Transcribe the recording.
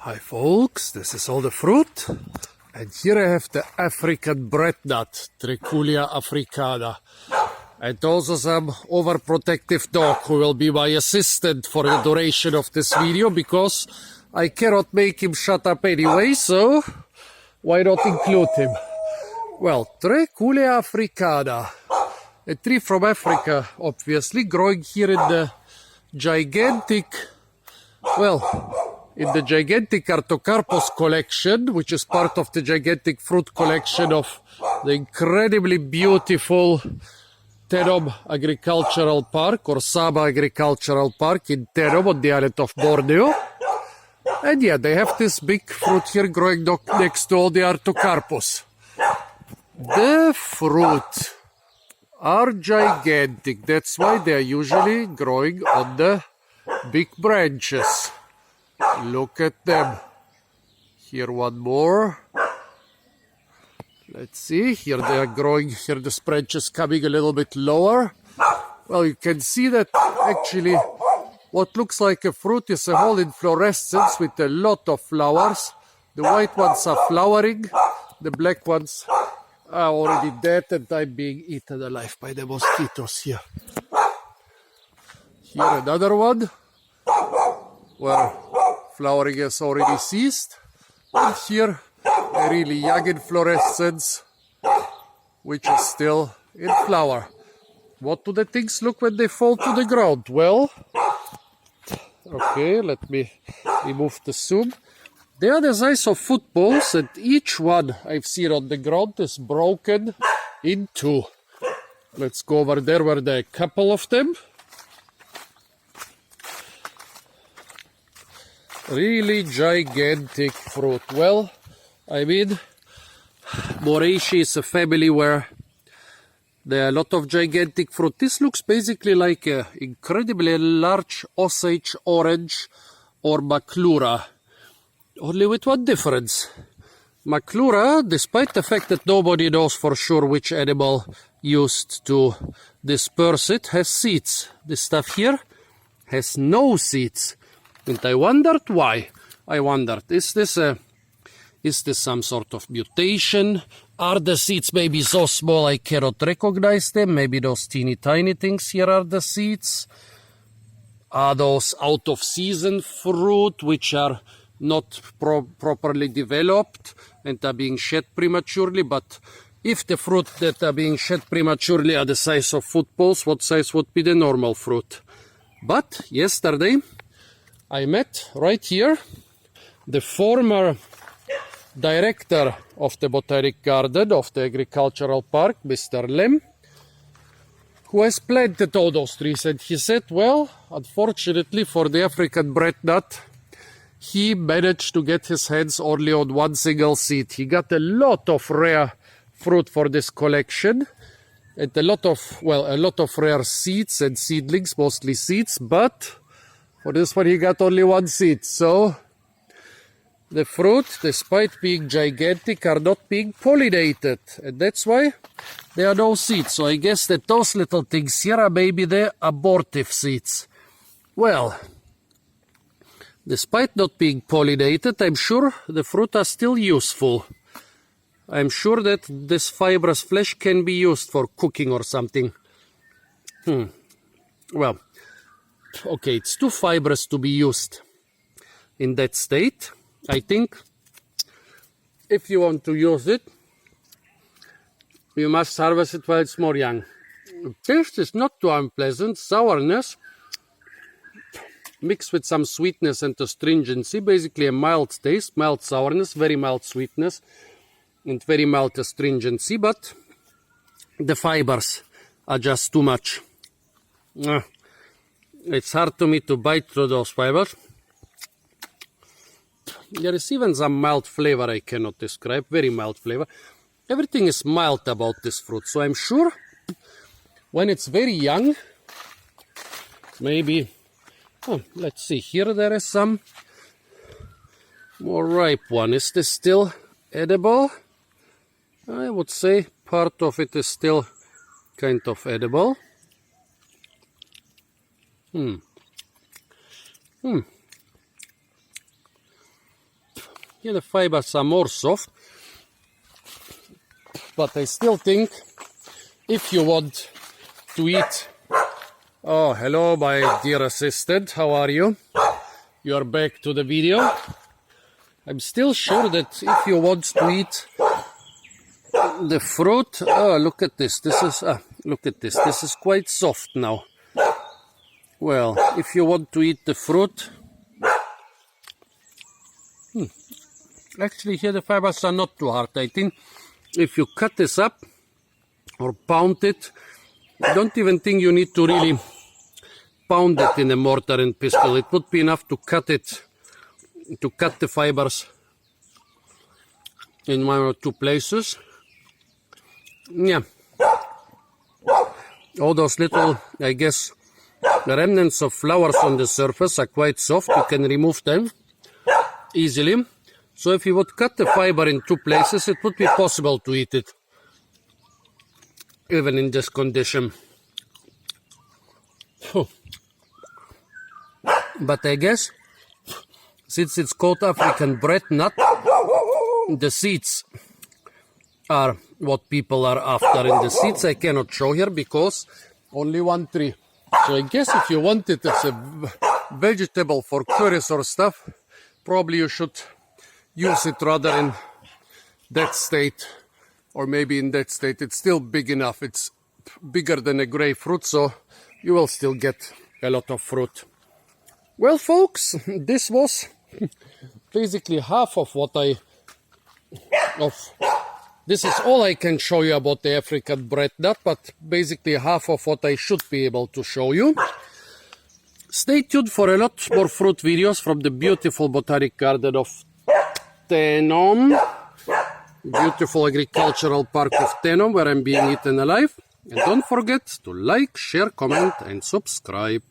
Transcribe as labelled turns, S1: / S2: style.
S1: Hi folks, this is all the fruit, and here I have the African Breadnut, Treculia africana, and also some overprotective dog who will be my assistant for the duration of this video because I cannot make him shut up anyway, so why not include him? Well, Treculia africana, a tree from Africa, obviously, growing here in the gigantic, in the gigantic Artocarpus collection, which is part of the gigantic fruit collection of the incredibly beautiful Tenom Agricultural Park or Sabah Agricultural Park in Tenom on the island of Borneo. And yeah, they have this big fruit here growing next to all the Artocarpus. The fruit are gigantic. That's why they are usually growing on the big branches. Look at them. Here one more. Let's see. Here they are growing. Here this branch is coming a little bit lower. Well, you can see that actually what looks like a fruit is a whole inflorescence with a lot of flowers. The white ones are flowering. The black ones are already dead and I'm being eaten alive by the mosquitoes here. Here another one where flowering has already ceased. And here a really young inflorescence which is still in flower. What do the things look when they fall to the ground? Well, okay, let me remove the zoom. They are the size of footballs, and each one I've seen on the ground is broken in two. Let's go over there where there are a couple of them. Really gigantic fruit. Well, I mean, Moraceae is a family where there are a lot of gigantic fruit. This looks basically like an incredibly large Osage orange or Maclura. Only with one difference. Maclura, despite the fact that nobody knows for sure which animal used to disperse it, has seeds. This stuff here has no seeds. And I wondered why. I wondered, is this some sort of mutation? Are the seeds maybe so small I cannot recognize them? Maybe those teeny tiny things here are the seeds? Are those out of season fruit which are not properly developed and are being shed prematurely? But if the fruit that are being shed prematurely are the size of footballs, what size would be the normal fruit? But yesterday I met right here the former director of the botanic garden of the agricultural park, Mr. Lem, who has planted all those trees, and he said, well, unfortunately for the African breadnut, he managed to get his hands only on one single seed. He got a lot of rare fruit for this collection and a lot of rare seeds and seedlings, mostly seeds, but for this one he got only one seed. So the fruit, despite being gigantic, are not being pollinated, and that's why there are no seeds. So I guess that those little things here are maybe the abortive seeds. Well, despite not being pollinated, I'm sure the fruit are still useful. I'm sure that this fibrous flesh can be used for cooking or something. Well, okay, it's too fibrous to be used in that state. I think if you want to use it, you must harvest it while it's more young. The taste is not too unpleasant. Sourness mixed with some sweetness and astringency, basically a mild taste, mild sourness, very mild sweetness, and very mild astringency, but the fibers are just too much. It's hard to me to bite through those fibers. There is even some mild flavor I cannot describe, very mild flavor. Everything is mild about this fruit, so I'm sure when it's very young, maybe, let's see, here there is some more ripe one. Is this still edible? I would say part of it is still kind of edible. Here the fibers are more soft. But I still think if you want to eat... Oh, hello my dear assistant, how are you? You are back to the video. I'm still sure that if you want to eat the fruit... Oh, look at this. Look at this. This is quite soft now. Well, if you want to eat the fruit... Actually, here the fibers are not too hard. I think if you cut this up or pound it, I don't even think you need to really pound it in a mortar and pestle. It would be enough to cut the fibers in 1 or 2 places. Yeah. All those little, I guess, remnants of flowers on the surface are quite soft. You can remove them easily. So if you would cut the fiber in 2 places, it would be possible to eat it, even in this condition. But I guess, since it's called African breadnut, the seeds are what people are after. And the seeds I cannot show here because only 1 tree. So I guess if you want it as a vegetable for curries or stuff, probably you should use it rather in that state, or maybe in that state. It's still big enough. It's bigger than a grapefruit, so you will still get a lot of fruit. Well, folks, this was basically half of what this is all I can show you about the African breadnut, but basically half of what I should be able to show you. Stay tuned for a lot more fruit videos from the beautiful botanic garden of Tenom, beautiful agricultural park of Tenom, where I'm being eaten alive. And don't forget to like, share, comment and subscribe.